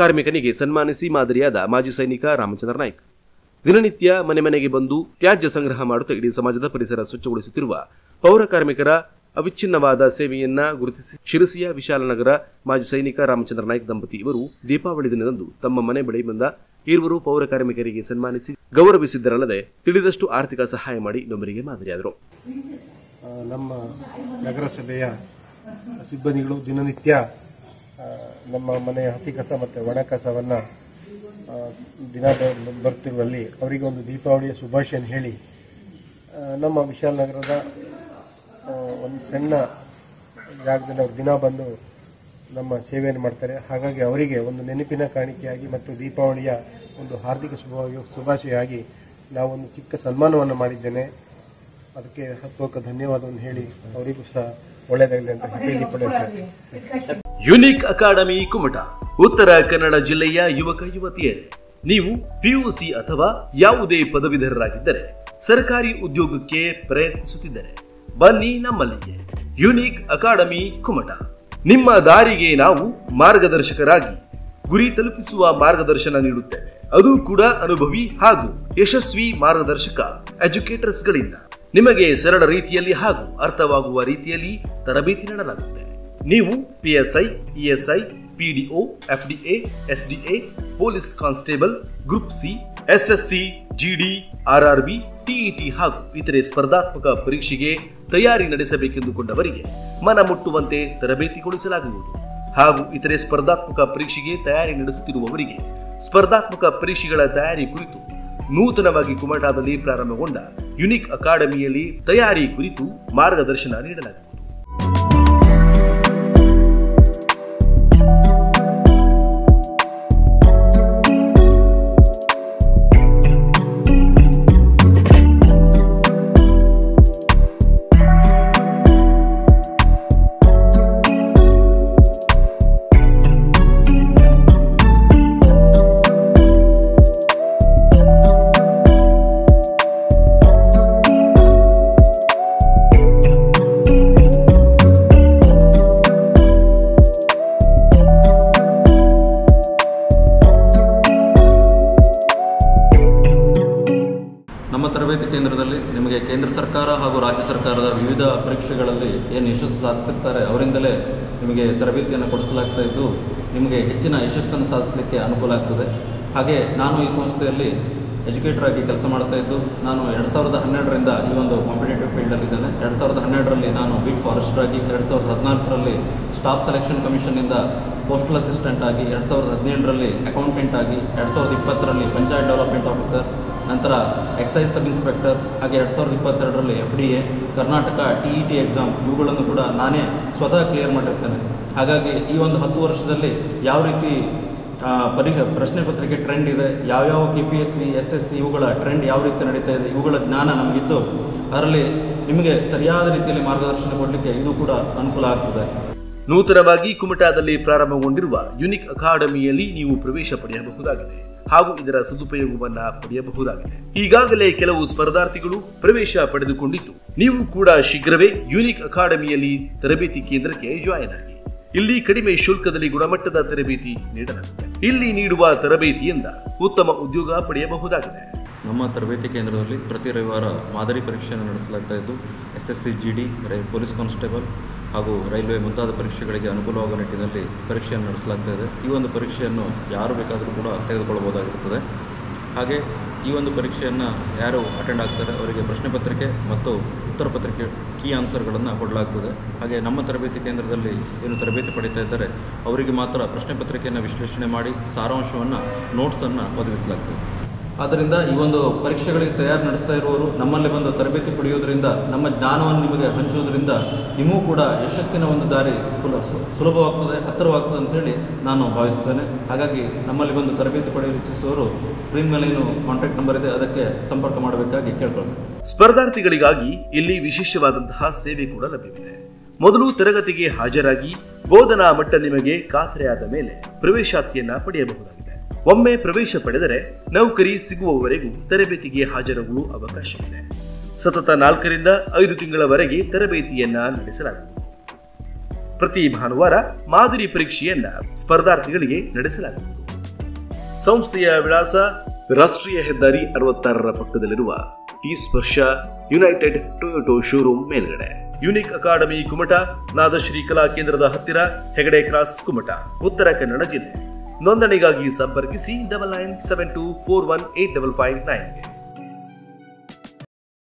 ಕಾರ್ಮಿಕನಿಗೆ ಸನ್ಮಾನಿಸಿ ಮಾದರಿಯಾದ ಮಾಜಿ ಸೈನಿಕ ರಾಮಚಂದ್ರ ನಾಯ್ಕ್. ದಿನನಿತ್ಯ ಮನೆ ಮನೆಗೆ ಬಂದು ತ್ಯಾಜ್ಯ ಸಂಗ್ರಹ ಮಾಡುತ್ತಾ ಇಡೀ ಸಮಾಜದ ಪರಿಸರ ಸ್ವಚ್ಛಗೊಳಿಸುತ್ತಿರುವ ಪೌರ ಕಾರ್ಮಿಕರ ಅವಿಚ್ಛಿನ್ನವಾದ ಸೇವೆಯನ್ನ ಗುರುತಿಸಿ ಶಿರಸಿಯ ವಿಶಾಲನಗರ ಮಾಜಿ ಸೈನಿಕ ರಾಮಚಂದ್ರ ನಾಯ್ಕ್ ದಂಪತಿ ಇವರು ದೀಪಾವಳಿ ದಿನದಂದು ತಮ್ಮ ಮನೆ ಬಳಿ ಬಂದ ಇರುವರು ಪೌರ ಕಾರ್ಮಿಕರಿಗೆ ಸನ್ಮಾನಿಸಿ ಗೌರವಿಸಿದ್ದರಲ್ಲದೆ ತಿಳಿದಷ್ಟು ಆರ್ಥಿಕ ಸಹಾಯ ಮಾಡಿ ಇನ್ನೊಬ್ಬರಿಗೆ ಮಾದರಿಯಾದರು. ನಮ್ಮ ನಗರಸಭೆಯ ಸಿಬ್ಬಂದಿಗಳು ದಿನನಿತ್ಯ ನಮ್ಮ ಮನೆಯ ಹಸಿ ಕಸ ಮತ್ತು ಒಣ ಕಸವನ್ನು ದಿನ ಬರ್ತಿರುವಲ್ಲಿ ಅವರಿಗೆ ಒಂದು ದೀಪಾವಳಿಯ ಶುಭಾಶಯನ ಹೇಳಿ ನಮ್ಮ ವಿಶಾಲನಗರದ ಒಂದು ಸಣ್ಣ ಜಾಗದಲ್ಲಿ ಅವರು ದಿನ ಬಂದು ನಮ್ಮ ಸೇವೆಯನ್ನು ಮಾಡ್ತಾರೆ. ಹಾಗಾಗಿ ಅವರಿಗೆ ಒಂದು ನೆನಪಿನ ಕಾಣಿಕೆಯಾಗಿ ಮತ್ತು ದೀಪಾವಳಿಯ ಒಂದು ಹಾರ್ದಿಕ ಶುಭಾಶಯವಾಗಿ ನಾವೊಂದು ಚಿಕ್ಕ ಸನ್ಮಾನವನ್ನು ಮಾಡಿದ್ದೇನೆ. ಅದಕ್ಕೆ ಹೃತ್ಪೂರ್ವಕ ಧನ್ಯವಾದವನ್ನು ಹೇಳಿ ಅವರಿಗೂ ಸಹ ಒಳ್ಳೆಯದಾಗಲಿ ಅಂತ ಹೇಳಿಕೊಳ್ಳುತ್ತೇನೆ. ಯುನಿಕ್ ಅಕಾಡೆಮಿ ಕುಮಟಾ, ಉತ್ತರ ಕನ್ನಡ ಜಿಲ್ಲೆಯ ಯುವಕ ಯುವತಿಯರೇ, ನೀವು ಪಿಯುಸಿ ಅಥವಾ ಯಾವುದೇ ಪದವೀಧರರಾಗಿದ್ದರೆ ಸರ್ಕಾರಿ ಉದ್ಯೋಗಕ್ಕೆ ಪ್ರಯತ್ನಿಸುತ್ತಿದ್ದರೆ ಬನ್ನಿ ನಮ್ಮಲ್ಲಿಗೆ. ಯುನಿಕ್ ಅಕಾಡೆಮಿ ಕುಮಟಾ, ನಿಮ್ಮ ದಾರಿಗೆ ನಾವು ಮಾರ್ಗದರ್ಶಕರಾಗಿ ಗುರಿ ತಲುಪಿಸುವ ಮಾರ್ಗದರ್ಶನ ನೀಡುತ್ತೇವೆ. ಅದು ಕೂಡ ಅನುಭವಿ ಹಾಗೂ ಯಶಸ್ವಿ ಮಾರ್ಗದರ್ಶಕ ಎಜುಕೇಟರ್ಸ್ ಗಳಿಂದ ನಿಮಗೆ ಸರಳ ರೀತಿಯಲ್ಲಿ ಹಾಗೂ ಅರ್ಥವಾಗುವ ರೀತಿಯಲ್ಲಿ ತರಬೇತಿ ನೀಡಲಾಗುತ್ತೆ. ನೀವು PSI, ESI, PDO, FDA, SDA, police constable, group C, SSC, GD, RRB, TET ಹಾಗೂ ಇತರೆ ಸ್ಪರ್ಧಾತ್ಮಕ ಪರೀಕ್ಷೆಗೆ ತಯಾರಿ ನಡೆಸಬೇಕೆಂದುಕೊಂಡವರಿಗೆ ಮನ ಮುಟ್ಟುವಂತೆ ತರಬೇತಿ ಕೊಡಿಸಲಾಗುವುದು. ಹಾಗೂ ಇತರೆ ಸ್ಪರ್ಧಾತ್ಮಕ ಪರೀಕ್ಷೆಗೆ ತಯಾರಿ ನಡೆಸುತ್ತಿರುವವರಿಗೆ ಸ್ಪರ್ಧಾತ್ಮಕ ಪರೀಕ್ಷೆಗಳ ತಯಾರಿ ಕುರಿತು ನೂತನವಾಗಿ ಕುಮಟಾದಲ್ಲಿ ಪ್ರಾರಂಭಗೊಂಡ ಯುನಿಕ್ ಅಕಾಡೆಮಿಯಲ್ಲಿ ತಯಾರಿ ಕುರಿತು ಮಾರ್ಗದರ್ಶನ ನೀಡಲಾಗುವುದು. ನಮ್ಮ ತರಬೇತಿ ಕೇಂದ್ರದಲ್ಲಿ ನಿಮಗೆ ಕೇಂದ್ರ ಸರ್ಕಾರ ಹಾಗೂ ರಾಜ್ಯ ಸರ್ಕಾರದ ವಿವಿಧ ಪರೀಕ್ಷೆಗಳಲ್ಲಿ ಏನು ಯಶಸ್ಸು ಸಾಧಿಸಿರ್ತಾರೆ ಅವರಿಂದಲೇ ನಿಮಗೆ ತರಬೇತಿಯನ್ನು ಕೊಡಿಸಲಾಗ್ತಾ ಇದ್ದು ನಿಮಗೆ ಹೆಚ್ಚಿನ ಯಶಸ್ಸನ್ನು ಸಾಧಿಸಲಿಕ್ಕೆ ಅನುಕೂಲ ಆಗ್ತದೆ. ಹಾಗೆ ನಾನು ಈ ಸಂಸ್ಥೆಯಲ್ಲಿ ಎಜುಕೇಟರ್ ಆಗಿ ಕೆಲಸ ಮಾಡ್ತಾ ಇದ್ದು ನಾನು 2012ರಿಂದ ಈ ಒಂದು ಕಾಂಪಿಟೇಟಿವ್ ಫೀಲ್ಡಲ್ಲಿದ್ದೇನೆ. 2012ರಲ್ಲಿ ನಾನು ಬೀಟ್ ಫಾರೆಸ್ಟರ್ ಆಗಿ, 2014ರಲ್ಲಿ ಸ್ಟಾಫ್ ಸೆಲೆಕ್ಷನ್ ಕಮಿಷನ್ನಿಂದ ಪೋಸ್ಟಲ್ ಅಸಿಸ್ಟೆಂಟ್ ಆಗಿ, 2017ರಲ್ಲಿ ಅಕೌಂಟೆಂಟ್ ಆಗಿ, 2020ರಲ್ಲಿ ಪಂಚಾಯತ್ ಡೆವಲಪ್ಮೆಂಟ್ ಆಫೀಸರ್, ನಂತರ ಎಕ್ಸೈಸ್ ಸಬ್ ಇನ್ಸ್ಪೆಕ್ಟರ್, ಹಾಗೆ 2022ರಲ್ಲಿ FDA, ಕರ್ನಾಟಕ TET ಎಕ್ಸಾಮ್ ಇವುಗಳನ್ನು ಕೂಡ ನಾನೇ ಸ್ವತಃ ಕ್ಲಿಯರ್ ಮಾಡಿರ್ತೇನೆ. ಹಾಗಾಗಿ ಈ ಒಂದು 10 ವರ್ಷದಲ್ಲಿ ಯಾವ ರೀತಿ ಪ್ರಶ್ನೆ ಪತ್ರಿಕೆ ಟ್ರೆಂಡ್ ಇದೆ, ಯಾವ್ಯಾವ KPSC, SSC ಇವುಗಳ ಟ್ರೆಂಡ್ ಯಾವ ರೀತಿ ನಡೀತಾ ಇದೆ, ಇವುಗಳ ಜ್ಞಾನ ನಮಗಿದ್ದು ಅದರಲ್ಲಿ ನಿಮಗೆ ಸರಿಯಾದ ರೀತಿಯಲ್ಲಿ ಮಾರ್ಗದರ್ಶನ ಕೊಡಲಿಕ್ಕೆ ಇದು ಕೂಡ ಅನುಕೂಲ ಆಗ್ತದೆ. ನೂತನವಾಗಿ ಕುಮಟಾದಲ್ಲಿ ಪ್ರಾರಂಭಗೊಂಡಿರುವ ಯುನಿಕ್ ಅಕಾಡೆಮಿಯಲ್ಲಿ ನೀವು ಪ್ರವೇಶ ಪಡೆಯಬಹುದಾಗಿದೆ ಹಾಗೂ ಇದರ ಸದುಪಯೋಗವನ್ನ ಪಡೆಯಬಹುದಾಗಿದೆ. ಈಗಾಗಲೇ ಕೆಲವು ಸ್ಪರ್ಧಾರ್ಥಿಗಳು ಪ್ರವೇಶ ಪಡೆದುಕೊಂಡಿದ್ದು ನೀವು ಕೂಡ ಶೀಘ್ರವೇ ಯುನಿಕ್ ಅಕಾಡೆಮಿಯಲ್ಲಿ ತರಬೇತಿ ಕೇಂದ್ರಕ್ಕೆ ಜಾಯಿನ್ ಆಗಿ. ಇಲ್ಲಿ ಕಡಿಮೆ ಶುಲ್ಕದಲ್ಲಿ ಗುಣಮಟ್ಟದ ತರಬೇತಿ ನೀಡಲಾಗುತ್ತೆ. ಇಲ್ಲಿ ನೀಡುವ ತರಬೇತಿಯಿಂದ ಉತ್ತಮ ಉದ್ಯೋಗ ಪಡೆಯಬಹುದಾಗಿದೆ. ನಮ್ಮ ತರಬೇತಿ ಕೇಂದ್ರದಲ್ಲಿ ಪ್ರತಿ ರವಿವಾರ ಮಾದರಿ ಪರೀಕ್ಷೆಯನ್ನು ನಡೆಸಲಾಗ್ತಾ ಇದ್ದು SSC, GD, ಪೊಲೀಸ್ ಕಾನ್ಸ್ಟೇಬಲ್ ಹಾಗೂ ರೈಲ್ವೆ ಮುಂತಾದ ಪರೀಕ್ಷೆಗಳಿಗೆ ಅನುಕೂಲವಾಗುವ ನಿಟ್ಟಿನಲ್ಲಿ ಪರೀಕ್ಷೆಯನ್ನು ನಡೆಸಲಾಗ್ತಾ ಇದೆ. ಈ ಒಂದು ಪರೀಕ್ಷೆಯನ್ನು ಯಾರು ಬೇಕಾದರೂ ಕೂಡ ತೆಗೆದುಕೊಳ್ಳಬಹುದಾಗಿರುತ್ತದೆ. ಹಾಗೆ ಈ ಒಂದು ಪರೀಕ್ಷೆಯನ್ನು ಯಾರು ಅಟೆಂಡ್ ಆಗ್ತಾರೆ ಅವರಿಗೆ ಪ್ರಶ್ನೆ ಪತ್ರಿಕೆ ಮತ್ತು ಉತ್ತರ ಪತ್ರಿಕೆ ಕೀ ಆನ್ಸರ್ಗಳನ್ನು ಕೊಡಲಾಗ್ತದೆ. ಹಾಗೆ ನಮ್ಮ ತರಬೇತಿ ಕೇಂದ್ರದಲ್ಲಿ ಏನು ತರಬೇತಿ ಪಡೀತಾ ಇದ್ದಾರೆ ಅವರಿಗೆ ಮಾತ್ರ ಪ್ರಶ್ನೆ ಪತ್ರಿಕೆಯನ್ನು ವಿಶ್ಲೇಷಣೆ ಮಾಡಿ ಸಾರಾಂಶವನ್ನು, ನೋಟ್ಸನ್ನು ಒದಗಿಸಲಾಗ್ತದೆ. ಆದ್ದರಿಂದ ಈ ಒಂದು ಪರೀಕ್ಷೆಗಳಿಗೆ ತಯಾರಿ ನಡೆಸ್ತಾ ಇರುವವರು ನಮ್ಮಲ್ಲಿ ಬಂದು ತರಬೇತಿ ಪಡೆಯುವುದರಿಂದ, ನಮ್ಮ ಜ್ಞಾನವನ್ನು ನಿಮಗೆ ಹಂಚುವುದರಿಂದ ನಿಮಗೂ ಕೂಡ ಯಶಸ್ಸಿನ ಒಂದು ದಾರಿ ಸುಲಭವಾಗ್ತದೆ, ಹತ್ತಿರವಾಗ್ತದೆ ಅಂತೇಳಿ ನಾನು ಭಾವಿಸ್ತೇನೆ. ಹಾಗಾಗಿ ನಮ್ಮಲ್ಲಿ ಬಂದು ತರಬೇತಿ ಪಡೆಯಲು ಇಚ್ಛಿಸುವವರು ಸ್ಕ್ರೀನ್ ಮೇಲೆ ಏನು ಕಾಂಟ್ಯಾಕ್ಟ್ ನಂಬರ್ ಇದೆ ಅದಕ್ಕೆ ಸಂಪರ್ಕ ಮಾಡಬೇಕಾಗಿ ಕೇಳ್ಕೊಳ್ತೀನಿ. ಸ್ಪರ್ಧಾರ್ಥಿಗಳಿಗಾಗಿ ಇಲ್ಲಿ ವಿಶೇಷವಾದಂತಹ ಸೇವೆ ಕೂಡ ಲಭ್ಯವಿದೆ. ಮೊದಲು ತರಗತಿಗೆ ಹಾಜರಾಗಿ ಬೋಧನಾ ಮಟ್ಟ ನಿಮಗೆ ಖಾತ್ರಿಯಾದ ಮೇಲೆ ಪ್ರವೇಶಾತಿಯನ್ನ ಪಡೆಯಬಹುದಾಗಿದೆ. ಒಮ್ಮೆ ಪ್ರವೇಶ ಪಡೆದರೆ ನೌಕರಿ ಸಿಗುವವರೆಗೂ ತರಬೇತಿಗೆ ಹಾಜರಾಗಲು ಅವಕಾಶವಿದೆ. ಸತತ 4 ರಿಂದ 5 ತಿಂಗಳವರೆಗೆ ತರಬೇತಿಯನ್ನ ನಡೆಸಲಾಗುವುದು. ಪ್ರತಿ ಭಾನುವಾರ ಮಾದರಿ ಪರೀಕ್ಷೆಯನ್ನ ಸ್ಪರ್ಧಾರ್ಥಿಗಳಿಗೆ ನಡೆಸಲಾಗುವುದು. ಸಂಸ್ಥೆಯ ವಿಳಾಸ ರಾಷ್ಟ್ರೀಯ ಹೆದ್ದಾರಿ 66ರ ಪಕ್ಕದಲ್ಲಿರುವ ಟಿ ಸ್ಪರ್ಶ ಯುನೈಟೆಡ್ ಟೊಯೋಟೋ ಶೋರೂಮ್ ಮೇಲ್ಗಡೆ. ಯುನಿಕ್ ಅಕಾಡೆಮಿ ಕುಮಟಾ, ನಾದಶ್ರೀ ಕಲಾ ಕೇಂದ್ರದ ಹತ್ತಿರ, ಹೆಗಡೆ ಕ್ರಾಸ್, ಕುಮಟಾ, ಉತ್ತರ ಕನ್ನಡ ಜಿಲ್ಲೆ. ನೋಂದಣಿಗಾಗಿ ಸಂಪರ್ಕಿಸಿ 9972418559.